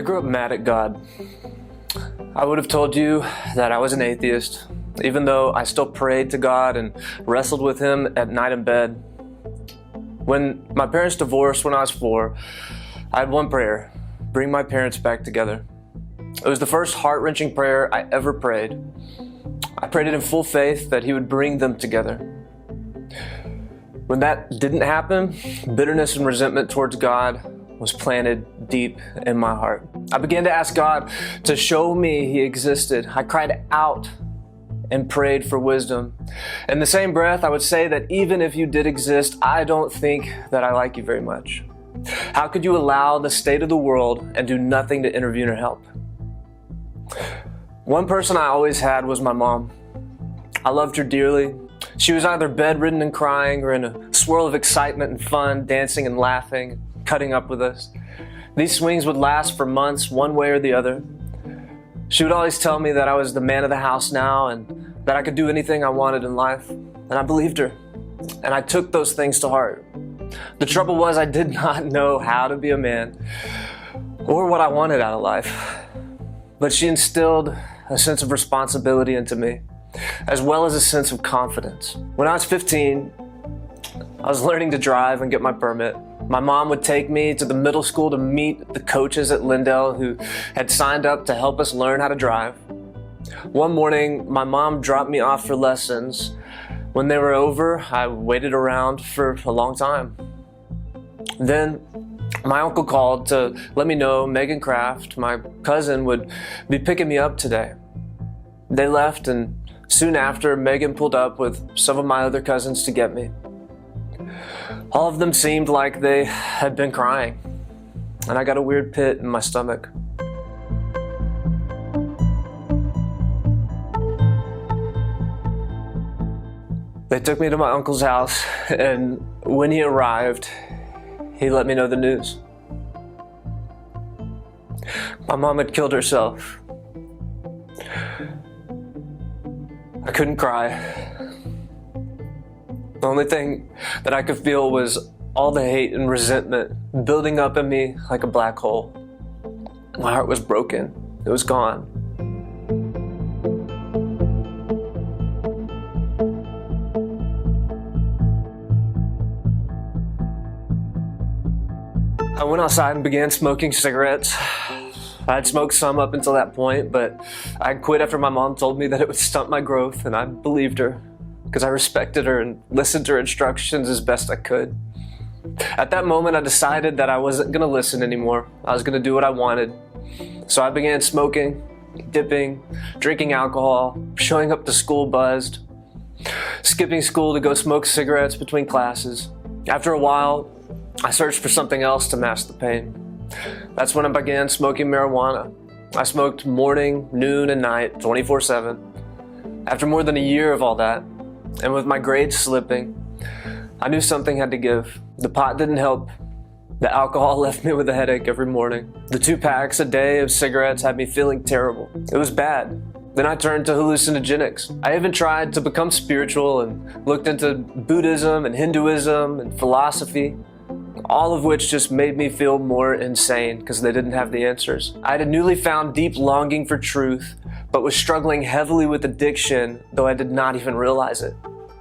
I grew up mad at God. I would have told you that I was an atheist, even though I still prayed to God and wrestled with Him at night in bed. When my parents divorced when I was 4, I had one prayer: bring my parents back together. It was the first heart-wrenching prayer I ever prayed. I prayed it in full faith that He would bring them together. When that didn't happen, bitterness and resentment towards God was planted deep in my heart. I began to ask God to show me He existed. I cried out and prayed for wisdom. In the same breath, I would say that even if you did exist, I don't think that I like you very much. How could you allow the state of the world and do nothing to intervene or help? One person I always had was my mom. I loved her dearly. She was either bedridden and crying or in a swirl of excitement and fun, dancing and laughing, cutting up with us. These swings would last for months, one way or the other. She would always tell me that I was the man of the house now and that I could do anything I wanted in life. And I believed her. And I took those things to heart. The trouble was I did not know how to be a man or what I wanted out of life. But she instilled a sense of responsibility into me, as well as a sense of confidence. When I was 15, I was learning to drive and get my permit. My mom would take me to the middle school to meet the coaches at Lindell who had signed up to help us learn how to drive. One morning, my mom dropped me off for lessons. When they were over, I waited around for a long time. Then, my uncle called to let me know Megan Kraft, my cousin, would be picking me up today. They left, and soon after, Megan pulled up with some of my other cousins to get me. All of them seemed like they had been crying, and I got a weird pit in my stomach. They took me to my uncle's house, and when he arrived, he let me know the news. My mom had killed herself. I couldn't cry. The only thing that I could feel was all the hate and resentment building up in me like a black hole. My heart was broken. It was gone. I went outside and began smoking cigarettes. I had smoked some up until that point, but I quit after my mom told me that it would stunt my growth, and I believed her because I respected her and listened to her instructions as best I could. At that moment, I decided that I wasn't going to listen anymore. I was going to do what I wanted. So I began smoking, dipping, drinking alcohol, showing up to school buzzed, skipping school to go smoke cigarettes between classes. After a while, I searched for something else to mask the pain. That's when I began smoking marijuana. I smoked morning, noon, and night, 24/7. After more than a year of all that, and with my grades slipping, I knew something had to give. The pot didn't help. The alcohol left me with a headache every morning. The 2 packs a day of cigarettes had me feeling terrible. It was bad. Then I turned to hallucinogenics. I even tried to become spiritual and looked into Buddhism and Hinduism and philosophy, all of which just made me feel more insane because they didn't have the answers. I had a newly found deep longing for truth, but was struggling heavily with addiction, though I did not even realize it.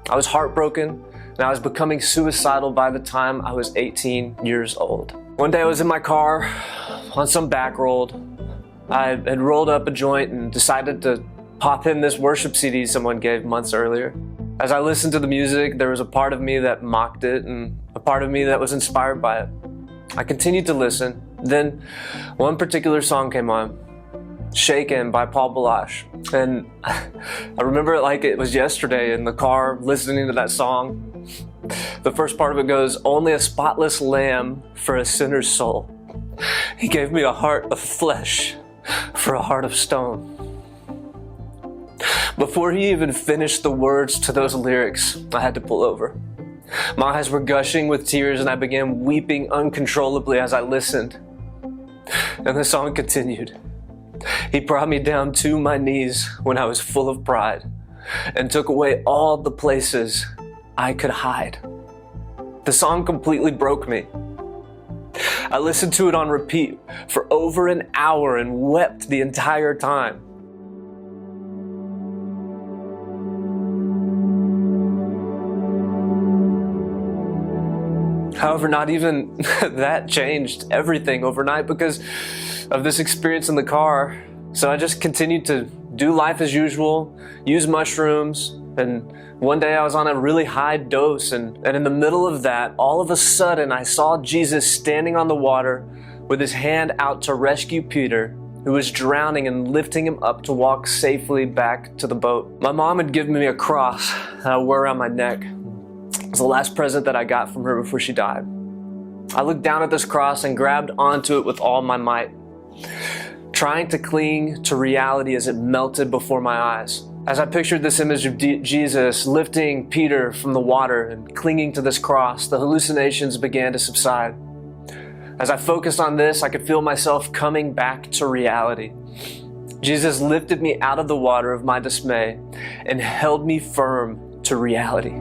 I was heartbroken, and I was becoming suicidal by the time I was 18 years old. One day I was in my car on some back road. I had rolled up a joint and decided to pop in this worship CD someone gave months earlier. As I listened to the music, there was a part of me that mocked it and a part of me that was inspired by it. I continued to listen. Then one particular song came on, Shaken by Paul Balash. And I remember it like it was yesterday in the car listening to that song. The first part of it goes, "Only a spotless lamb for a sinner's soul. He gave me a heart of flesh for a heart of stone." Before he even finished the words to those lyrics, I had to pull over. My eyes were gushing with tears and I began weeping uncontrollably as I listened. And the song continued. He brought me down to my knees when I was full of pride and took away all the places I could hide. The song completely broke me. I listened to it on repeat for over an hour and wept the entire time. However, not even that changed everything overnight because of this experience in the car. So I just continued to do life as usual, use mushrooms, and one day I was on a really high dose, and in the middle of that, all of a sudden I saw Jesus standing on the water with his hand out to rescue Peter, who was drowning, and lifting him up to walk safely back to the boat. My mom had given me a cross that I wore around my neck. It was the last present that I got from her before she died. I looked down at this cross and grabbed onto it with all my might, trying to cling to reality as it melted before my eyes. As I pictured this image of Jesus lifting Peter from the water and clinging to this cross, the hallucinations began to subside. As I focused on this, I could feel myself coming back to reality. Jesus lifted me out of the water of my dismay and held me firm to reality.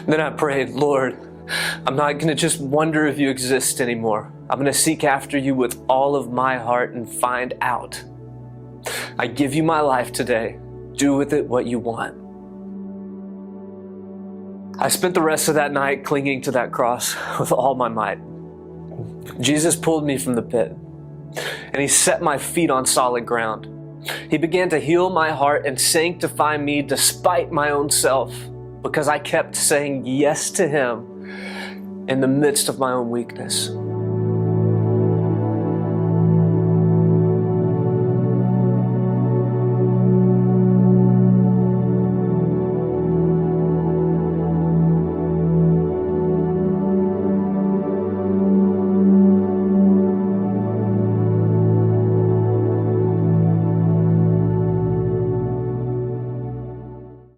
Then I prayed, Lord, I'm not going to just wonder if you exist anymore. I'm going to seek after you with all of my heart and find out. I give you my life today. Do with it what you want. I spent the rest of that night clinging to that cross with all my might. Jesus pulled me from the pit, and he set my feet on solid ground. He began to heal my heart and sanctify me despite my own self, because I kept saying yes to him in the midst of my own weakness.